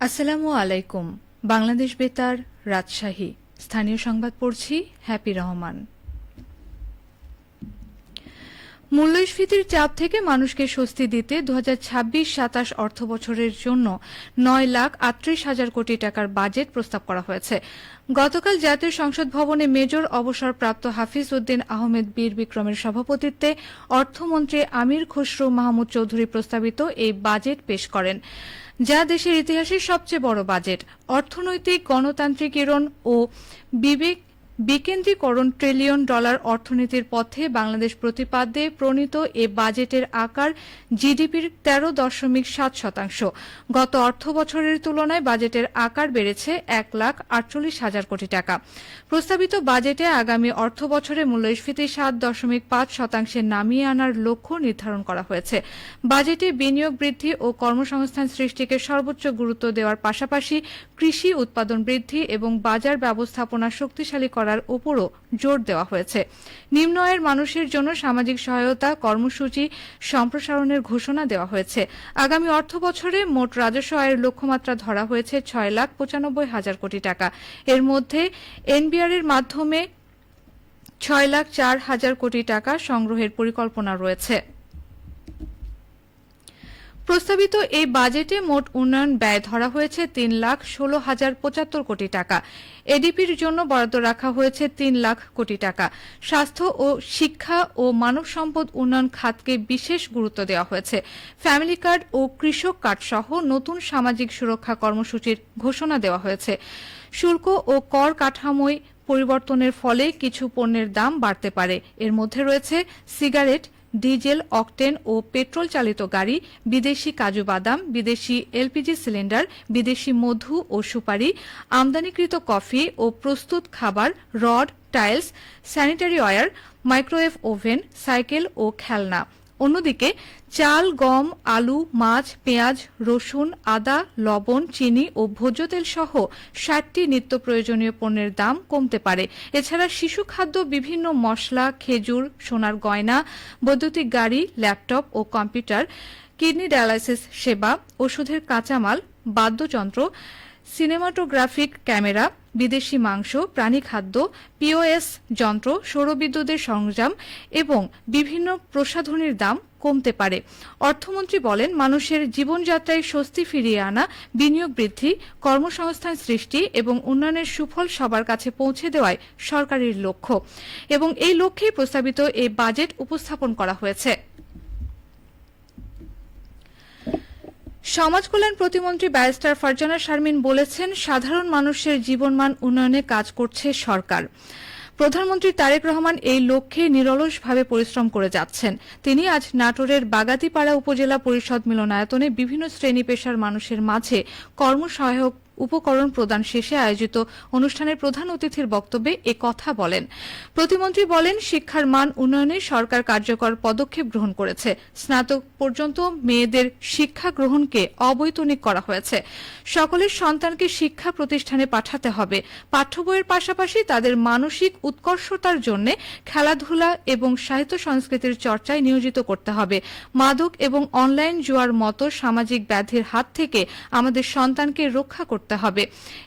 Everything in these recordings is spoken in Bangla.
আসসালামু আলাইকুম। বাংলাদেশ বেতার, রাজশাহী। স্থানীয় সংবাদ পড়ছি হ্যাপি রহমান। মূল্যস্ফীতির চাপ থেকে মানুষকে স্বস্তি দিতে 2026-27 অর্থবছরের জন্য 9,38,000 কোটি টাকার বাজেট প্রস্তাব করা হয়েছে। গতকাল জাতীয় সংসদ ভবনে মেজর অবসরপ্রাপ্ত হাফিজ উদ্দিন আহমেদ বীর বিক্রমের সভাপতিত্বে অর্থমন্ত্রী আমির খসরু মাহমুদ চৌধুরী প্রস্তাবিত এই বাজেট পেশ করেন, যা দেশের ইতিহাসের সবচেয়ে বড় বাজেট। অর্থনৈতিক গণতান্ত্রিকীকরণ ও বিকেন্দ্রীকরণ ট্রিলিয়ন ডলার অর্থনীতির পথে বাংলাদেশ প্রতিপাদ্যে প্রণীত এ বাজেটের আকার জিডিপির 13.7%। গত অর্থবছরের তুলনায় বাজেটের আকার বেড়েছে 1,48,000 কোটি টাকা। প্রস্তাবিত বাজেটে আগামী অর্থবছরে মূল্যস্ফীতি 7.5% নামিয়ে আনার লক্ষ্য নির্ধারণ করা হয়েছে। বাজেটে বিনিয়োগ বৃদ্ধি ও কর্মসংস্থান সৃষ্টিকে সর্বোচ্চ গুরুত্ব দেওয়ার পাশাপাশি কৃষি উৎপাদন বৃদ্ধি এবং বাজার ব্যবস্থাপনা শক্তিশালী করার উপরও জোর দেওয়া হয়েছে। নিম্ন আয়ের মানুষের জন্য সামাজিক সহায়তা কর্মসূচি সম্প্রসারণের ঘোষণা দেওয়া হয়েছে। আগামী অর্থবছরে মোট রাজস্ব আয়ের লক্ষ্যমাত্রা ধরা হয়েছে 6,95,000 কোটি টাকা। এর মধ্যে এনবিআর এর মাধ্যমে 6,04,000 কোটি টাকা সংগ্রহের পরিকল্পনা রয়েছে। প্রস্তাবিত এই বাজেটে মোট উন্নয়ন ব্যয় ধরা হয়েছে 3,16,075 কোটি টাকা। এডিপির জন্য বরাদ্দ রাখা হয়েছে 3 লাখ কোটি টাকা। স্বাস্থ্য ও শিক্ষা ও মানব সম্পদ উন্নয়ন খাতকে বিশেষ গুরুত্ব দেওয়া হয়েছে। ফ্যামিলি কার্ড ও কৃষক কার্ড সহ নতুন সামাজিক সুরক্ষা কর্মসূচির ঘোষণা দেওয়া হয়েছে। শুল্ক ও কর কাঠামোয় পরিবর্তনের ফলে কিছু পণ্যের দাম বাড়তে পারে। এর মধ্যে রয়েছে সিগারেট, ডিজেল, অকটেন ও পেট্রোল চালিত গাড়ি, বিদেশি কাজু বাদাম, বিদেশি এলপিজি সিলিন্ডার, বিদেশি মধু ও সুপারি, আমদানিকৃত কফি ও প্রস্তুত খাবার, rod, tiles, sanitary ware, microwave oven, cycle ও খেলনা। অন্যদিকে চাল, গম, আলু, মাছ, পেঁয়াজ, রসুন, আদা, লবণ, চিনি ও ভোজ্য তেল সহ 60টি নিত্য প্রয়োজনীয় পণ্যের দাম কমতে পারে। এছাড়া শিশু খাদ্য, বিভিন্ন মশলা, খেজুর, সোনার গয়না, বৈদ্যুতিক গাড়ি, ল্যাপটপ ও কম্পিউটার, কিডনি ডায়ালাইসিস সেবা, ওষুধের কাঁচামাল, বাদ্যযন্ত্র, সিনেমাটোগ্রাফিক ক্যামেরা, বিদেশি মাংস, প্রাণী খাদ্য, পিওএস যন্ত্র, সৌরবিদ্যুতের সরঞ্জাম এবং বিভিন্ন প্রসাধনীর দাম কমতে পারে। অর্থমন্ত্রী বলেন, মানুষের জীবনযাত্রায় স্বস্তি ফিরিয়ে আনা, বিনিয়োগ বৃদ্ধি, কর্মসংস্থান সৃষ্টি এবং উন্নয়নের সুফল সবার কাছে পৌঁছে দেওয়াই সরকারের লক্ষ্য এবং এই লক্ষ্যেই প্রস্তাবিত এই বাজেট উপস্থাপন করা হয়েছে। সমাজ কল্যাণ প্রতিমন্ত্রী ব্যারিস্টার ফারজানা শারমিন বলেছেন, সাধারণ মানুষের জীবনমান উন্নয়নে কাজ করছে সরকার। প্রধানমন্ত্রী তারেক রহমান এই লক্ষ্যে নিরলসভাবে পরিশ্রম করে যাচ্ছেন। তিনি আজ নাটোরের বাগাতিপাড়া উপজেলা পরিষদ মিলনায়তনে বিভিন্ন শ্রেণী পেশার মানুষের মাঝে কর্মসহায়ক উপকরণ প্রদান শেষে আয়োজিত অনুষ্ঠানের প্রধান অতিথির বক্তব্যে এ কথা বলেন। প্রতিমন্ত্রী বলেন, শিক্ষার মান উন্নয়নে সরকার কার্যকর পদক্ষেপ গ্রহণ করেছে। স্নাতক পর্যন্ত মেয়েদের শিক্ষা গ্রহণকে অবৈতনিক করা হয়েছে। সকলের সন্তানকে শিক্ষা প্রতিষ্ঠানে পাঠাতে হবে। পাঠ্য বইয়ের পাশাপাশি তাদের মানসিক উৎকর্ষতার জন্য খেলাধুলা এবং সাহিত্য সংস্কৃতির চর্চায় নিয়োজিত করতে হবে। মাদক এবং অনলাইন জুয়ার মতো সামাজিক ব্যাধির হাত থেকে আমাদের সন্তানকে রক্ষা করতে হবে।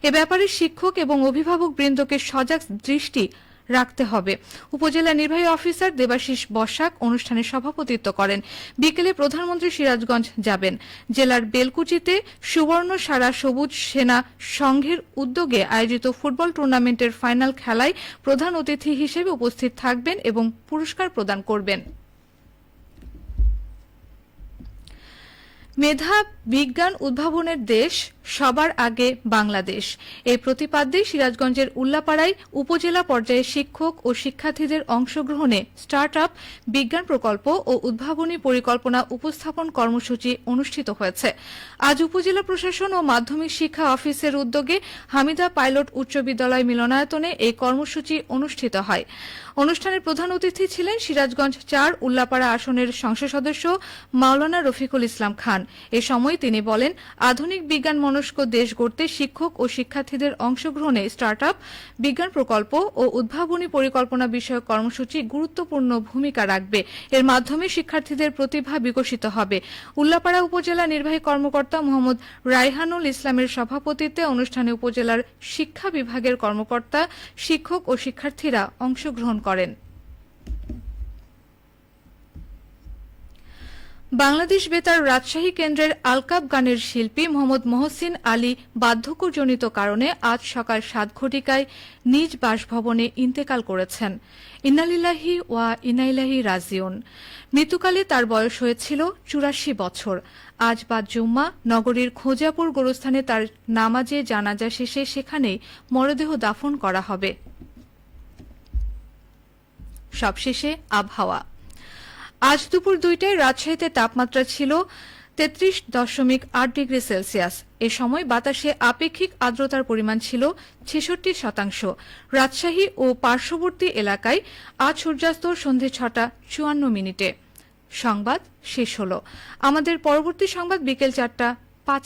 এ ব্যাপারে শিক্ষক এবং অভিভাবক বৃন্দকে সজাগ দৃষ্টি রাখতে হবে। উপজেলা নির্বাহী অফিসার দেবাশিস বসাক অনুষ্ঠানে সভাপতিত্ব করেন। বিকেলে প্রধানমন্ত্রী সিরাজগঞ্জ যাবেন। জেলার বেলকুচিতে সুবর্ণ সারা সবুজ সেনা সংঘের উদ্যোগে আয়োজিত ফুটবল টুর্নামেন্টের ফাইনাল খেলায় প্রধান অতিথি হিসেবে উপস্থিত থাকবেন এবং পুরস্কার প্রদান করবেন। মেধা, বিজ্ঞান, উদ্ভাবনের দেশ, সবার আগে বাংলাদেশ। এই প্রতিপাদ্যে সিরাজগঞ্জের উল্লাপাড়ায় উপজেলা পর্যায়ে শিক্ষক ও শিক্ষার্থীদের অংশগ্রহণে স্টার্ট আপ, বিজ্ঞান প্রকল্প ও উদ্ভাবনী পরিকল্পনা উপস্থাপন কর্মসূচি অনুষ্ঠিত হয়েছে। আজ উপজেলা প্রশাসন ও মাধ্যমিক শিক্ষা অফিসের উদ্যোগে হামিদা পাইলট উচ্চ বিদ্যালয় মিলনায়তনে এই কর্মসূচি অনুষ্ঠিত হয়। অনুষ্ঠানের প্রধান অতিথি ছিলেন সিরাজগঞ্জ 4 উল্লাপাড়া আসনের সংসদ সদস্য মাওলানা রফিকুল ইসলাম খান। এ সময় তিনি বলেন, আধুনিক বিজ্ঞান মনস্ক দেশ গড়তে শিক্ষক ও শিক্ষার্থীদের অংশগ্রহণে স্টার্টআপ, বিজ্ঞান প্রকল্প ও উদ্ভাবনী পরিকল্পনা বিষয়ক কর্মসূচি গুরুত্বপূর্ণ ভূমিকা রাখবে। এর মাধ্যমে শিক্ষার্থীদের প্রতিভা বিকশিত হবে। উল্লাপাড়া উপজেলা নির্বাহী কর্মকর্তা মোহাম্মদ রায়হানুল ইসলামের সভাপতিত্বে অনুষ্ঠানে উপজেলার শিক্ষা বিভাগের কর্মকর্তা, শিক্ষক ও শিক্ষার্থীরা অংশগ্রহণ করেন। বাংলাদেশ বেতার রাজশাহী কেন্দ্রের আলকাপ গানের শিল্পী মোহাম্মদ মহসিন আলী বার্ধক্যজনিত কারণে আজ সকাল ৭ ঘটিকায় নিজ বাসভবনে ইন্তেকাল করেছেন। ইন্নালিল্লাহি ওয়া ইন্নাইলাহি রাজিউন। মৃত্যুকালে তার বয়স হয়েছিল ৮৪ বছর। আজ বাদ জুম্মা নগরীর খোঁজাপুর গোরস্থানে তার নামাজে জানাজা শেষে সেখানেই মরদেহ দাফন করা হবে। সবশেষে আবহাওয়া। আজ দুপুর ২টায় রাজশাহীতে তাপমাত্রা ছিল ৩৩.৮ ডিগ্রি সেলসিয়াস। এ সময় বাতাসে আপেক্ষিক আর্দ্রতার পরিমাণ ছিল ৬৬%। রাজশাহী ও পার্শ্ববর্তী এলাকায় আজ সূর্যাস্ত সন্ধে ৬টা৫৪। সংবাদ শেষ হল। আমাদের পরবর্তী সংবাদ বিকেল ৪টা৫।